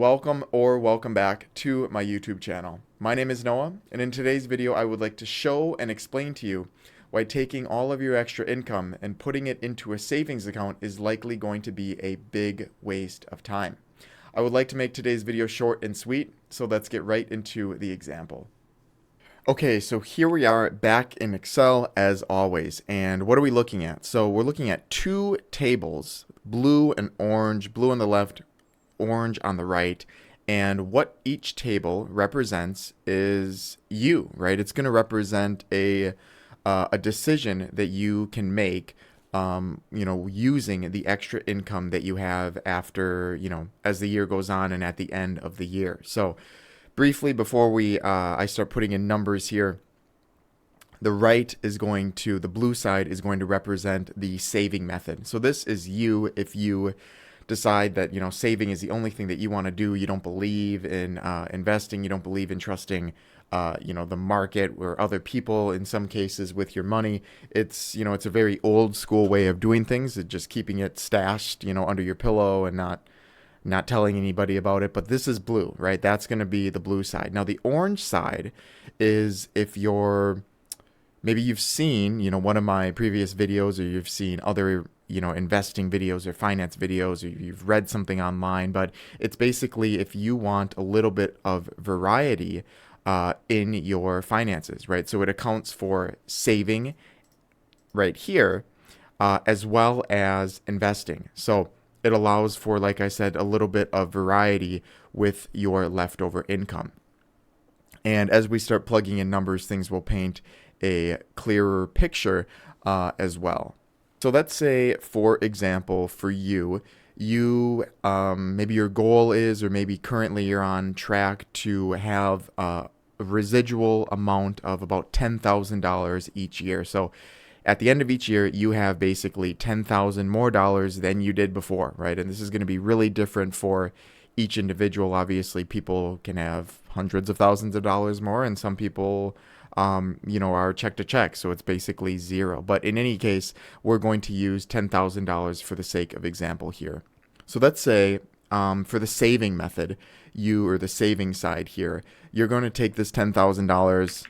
Welcome back to my YouTube channel. My name is Noah, and in today's video I would like to show and explain to you why taking all of your extra income and putting it into a savings account is likely going to be a big waste of time. I would like to make today's video short and sweet, so let's get right into the example. Okay, so here we are back in Excel as always, and what are we looking at? So we're looking at two tables, blue and orange, blue on the left, orange on the right, and what each table represents is you, right? It's going to represent a decision that you can make, using the extra income that you have after, as the year goes on and at the end of the year. So briefly, before I start putting in numbers here, the blue side is going to represent the saving method. So this is you if you decide that, saving is the only thing that you want to do. You don't believe in investing. You don't believe in trusting, the market or other people in some cases with your money. It's a very old school way of doing things, just keeping it stashed, under your pillow and not telling anybody about it. But this is blue, right? That's going to be the blue side. Now the orange side is if maybe you've seen, one of my previous videos, or you've seen other, investing videos or finance videos, or you've read something online, but it's basically if you want a little bit of variety in your finances, right? So it accounts for saving right here, as well as investing. So it allows for, like I said, a little bit of variety with your leftover income. And as we start plugging in numbers, things will paint a clearer picture as well. So let's say, for example, for you, maybe your goal is, or maybe currently you're on track to have a residual amount of about $10,000 each year. So at the end of each year, you have basically $10,000 more dollars than you did before, right? And this is going to be really different for each individual. Obviously, people can have hundreds of thousands of dollars more, and some people are check to check, so it's basically zero. But in any case, we're going to use $10,000 for the sake of example here. So let's say for the saving method, or the saving side here, you're going to take this $10,000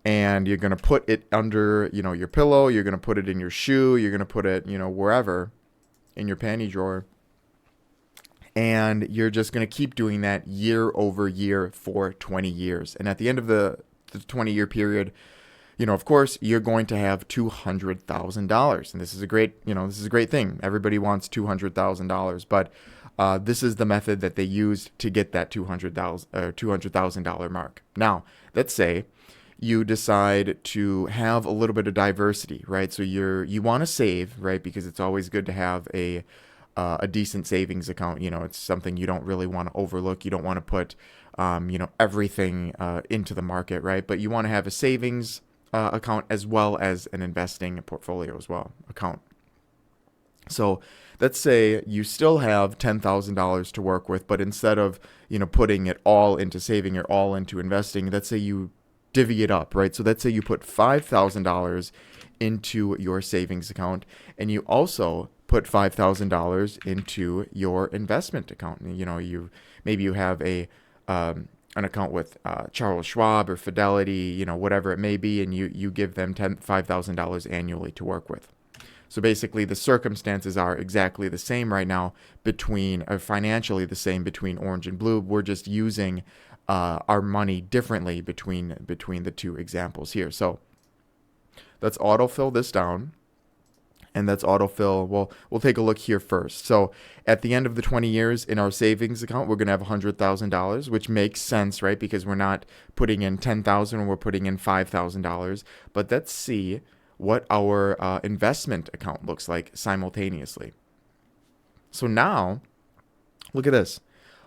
and you're going to put it under, your pillow. You're going to put it in your shoe. You're going to put it, wherever, in your panty drawer. And you're just going to keep doing that year over year for 20 years. And at the end of the 20-year period, of course, you're going to have $200,000. And this is a great thing. Everybody wants $200,000, but this is the method that they used to get that $200,000 mark. Now, let's say you decide to have a little bit of diversity, right? So you want to save, right? Because it's always good to have a decent savings account. It's something you don't really want to overlook. You don't want to put, everything into the market, right? But you want to have a savings account as well as an investing portfolio as well account. So let's say you still have $10,000 to work with, but instead of, putting it all into saving or all into investing, let's say you divvy it up, right? So let's say you put $5,000 into your savings account, and you also put $5,000 into your investment account. Maybe you have an account with Charles Schwab or Fidelity, whatever it may be, and you give them $5,000 annually to work with. So basically, the circumstances are exactly the same right now financially the same between orange and blue. We're just using our money differently between the two examples here. So let's autofill this down. And that's autofill. Well, we'll take a look here first. So at the end of the 20 years in our savings account, we're going to have $100,000, which makes sense, right? Because we're not putting in $10,000 and we're putting in $5,000. But let's see what our investment account looks like simultaneously. So now, look at this.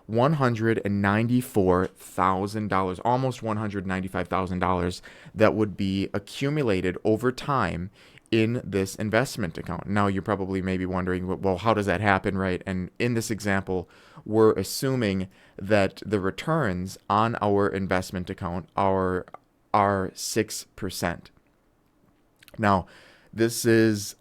$194,000, almost $195,000 that would be accumulated over time in this investment account. Now you're probably maybe wondering, well, how does that happen, right? And in this example, we're assuming that the returns on our investment account are 6%. Now, this is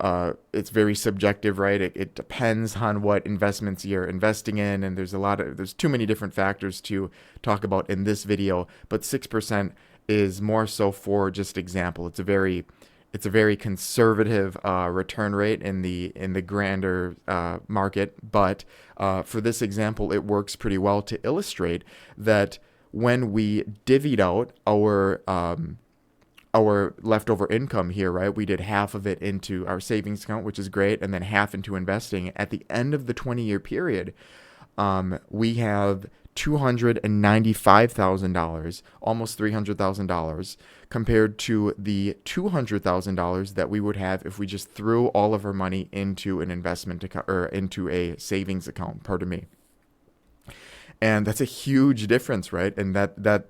it's very subjective, right? It depends on what investments you're investing in, and there's too many different factors to talk about in this video. But 6% is more so for just example. It's a very conservative return rate in the grander market, but for this example, it works pretty well to illustrate that when we divvied out our leftover income here, right? We did half of it into our savings account, which is great, and then half into investing. At the end of the 20-year period, we have $295,000, almost $300,000, compared to the $200,000 that we would have if we just threw all of our money into an investment account or into a savings account. Pardon me. And that's a huge difference, right? And that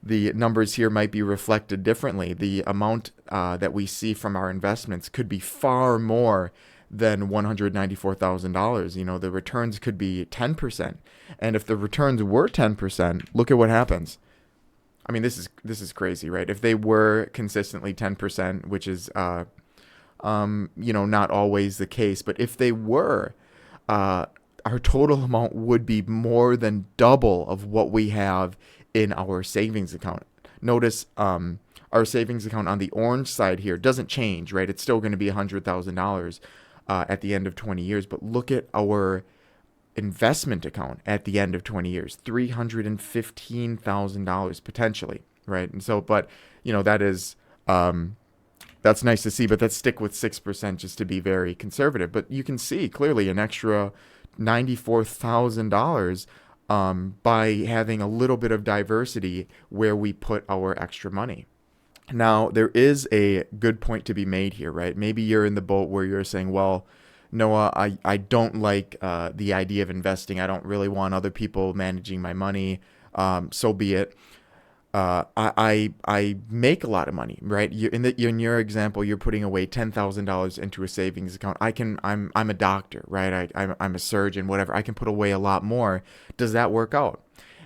the numbers here might be reflected differently. The amount that we see from our investments could be far more than $194,000. The returns could be 10%. And if the returns were 10%, look at what happens. I mean, this is crazy, right? If they were consistently 10%, which is not always the case, but if they were, our total amount would be more than double of what we have in our savings account. Notice our savings account on the orange side here doesn't change, right? It's still going to be $100,000 at the end of 20 years. But look at our investment account at the end of 20 years, $315,000 potentially, right? And so, but that is that's nice to see, but let's stick with 6% just to be very conservative. But you can see clearly an extra $94,000 by having a little bit of diversity where we put our extra money. Now, there is a good point to be made here, right? Maybe you're in the boat where you're saying, well, Noah, I don't like the idea of investing. I don't really want other people managing my money. So be it. I make a lot of money, right? In your example, you're putting away $10,000 into a savings account. I'm a doctor, right? I'm a surgeon, whatever. I can put away a lot more. Does that work out?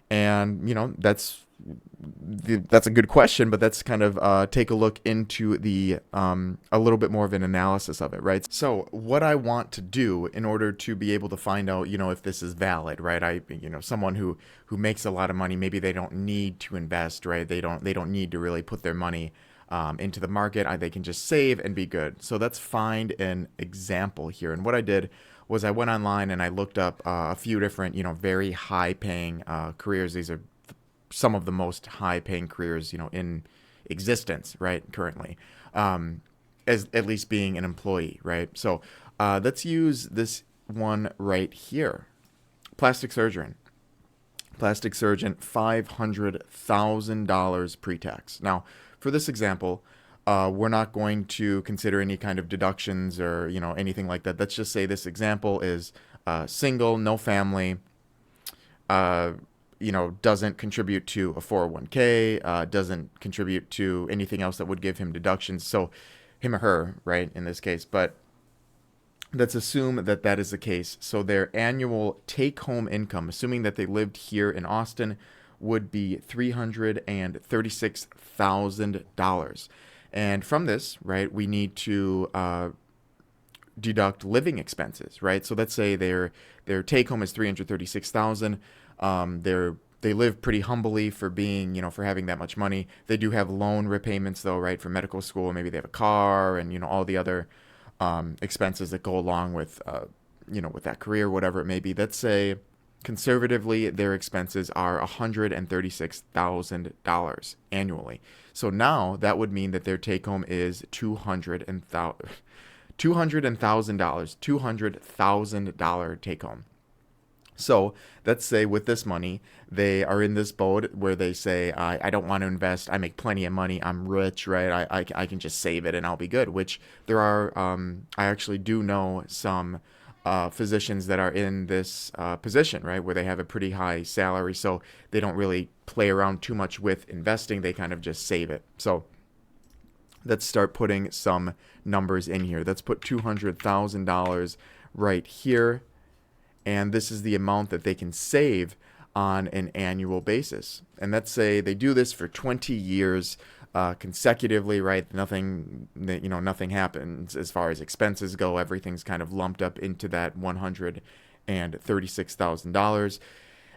And that's a good question, but that's kind of take a look into a little bit more of an analysis of it, right? So what I want to do in order to be able to find out, if this is valid, right? Someone who makes a lot of money, maybe they don't need to invest, right? They don't need to really put their money into the market. They can just save and be good. So let's find an example here. And what I did was I went online and I looked up a few different, very high-paying careers. These are some of the most high-paying careers, in existence, right, currently, as at least being an employee, right? So let's use this one right here. Plastic surgeon, $500,000 pre-tax. Now, for this example, we're not going to consider any kind of deductions or, anything like that. Let's just say this example is single, no family, doesn't contribute to a 401k, doesn't contribute to anything else that would give him deductions. So him or her, right, in this case. But let's assume that that is the case. So their annual take-home income, assuming that they lived here in Austin, would be $336,000. And from this, right, we need to deduct living expenses, right? So let's say their take-home is $336,000. They live pretty humbly for being, for having that much money. They do have loan repayments though, right? For medical school, maybe they have a car and, all the other expenses that go along with, with that career, whatever it may be. Let's say conservatively, their expenses are $136,000 annually. So now that would mean that their take home is $200,000 take home. So let's say with this money, they are in this boat where they say, I don't want to invest. I make plenty of money. I'm rich, right? I can just save it and I'll be good, which there are, I actually do know some physicians that are in this position, right? Where they have a pretty high salary. So they don't really play around too much with investing. They kind of just save it. So let's start putting some numbers in here. Let's put $200,000 right here. And this is the amount that they can save on an annual basis. And let's say they do this for 20 years. consecutively, right? Nothing happens as far as expenses go. Everything's kind of lumped up into that $136,000.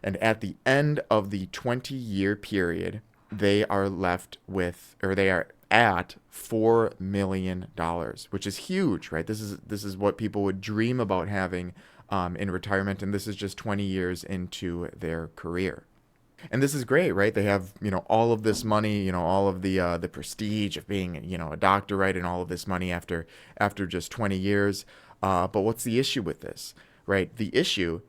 And at the end of the 20-year period, they are left with, or they are at $4 million, which is huge, right? This is what people would dream about having in retirement, and this is just 20 years into their career. And this is great, right? They have, all of this money, all of the prestige of being, a doctor, right? And all of this money after just 20 years. But what's the issue with this, right? The issue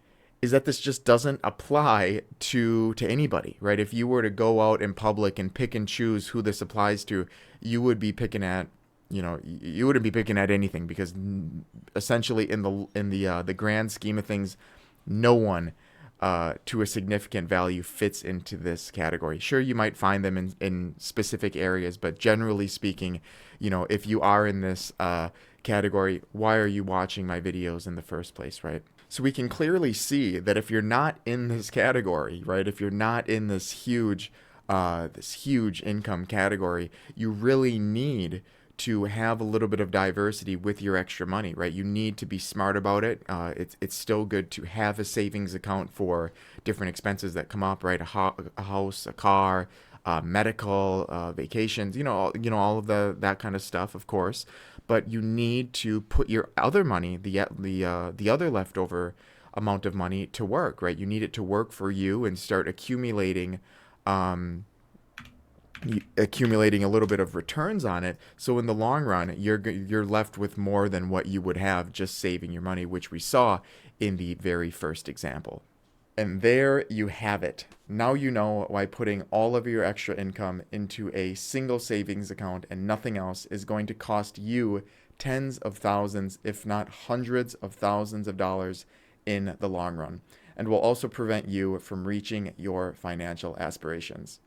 is that this just doesn't apply to anybody, right? If you were to go out in public and pick and choose who this applies to, you would be picking at, you wouldn't be picking at anything, because essentially in the grand scheme of things, no one to a significant value fits into this category. Sure, you might find them in specific areas, but generally speaking, if you are in this category, why are you watching my videos in the first place, right? So we can clearly see that if you're not in this category, right, if you're not in this huge income category, you really need to have a little bit of diversity with your extra money, right? You need to be smart about it. It's still good to have a savings account for different expenses that come up, right? A house, a car, medical, vacations, all of that kind of stuff, of course. But you need to put your other money, the other leftover amount of money, to work, right? You need it to work for you and start accumulating a little bit of returns on it. So in the long run, you're left with more than what you would have just saving your money, which we saw in the very first example. And there you have it. Now you know why putting all of your extra income into a single savings account and nothing else is going to cost you tens of thousands, if not hundreds of thousands of dollars in the long run, and will also prevent you from reaching your financial aspirations.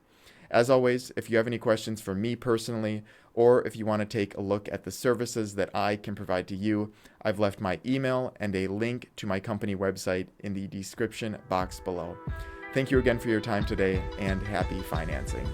As always, if you have any questions for me personally, or if you want to take a look at the services that I can provide to you, I've left my email and a link to my company website in the description box below. Thank you again for your time today, and happy financing.